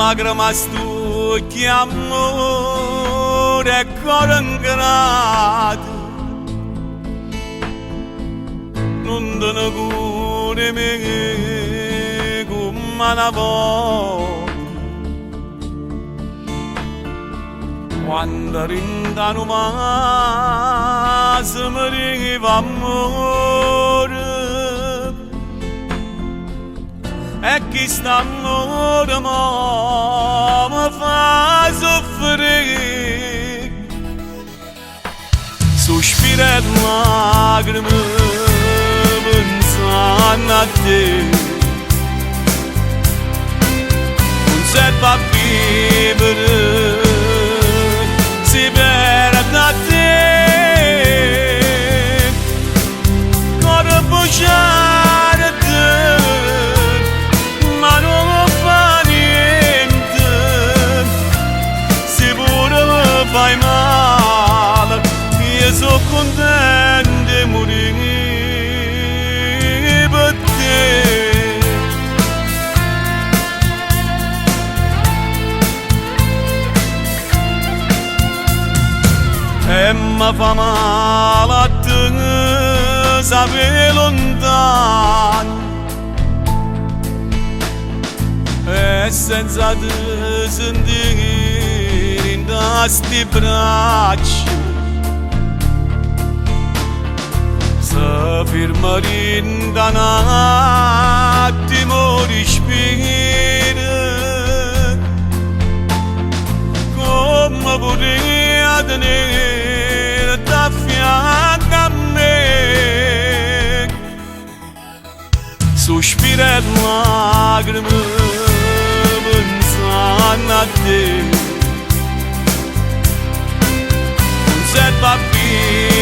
lágrimas tu que amor é corangrado non dona cure me come una volta quando rindano mas mi riva amore e chi sta amore mi fa soffrire sospira e lacrime pensando a te non serve a vivere si perde a te cuore bruciare te ma non fa niente se pure mi fai male io sono contento di morire per te e mi fa male a te sapere lontano e senza te sentire in questi braccia se ferma in un attimo respira come vorrei tenere da fianco a me sospira e lacrime pensando a te non serve a vivere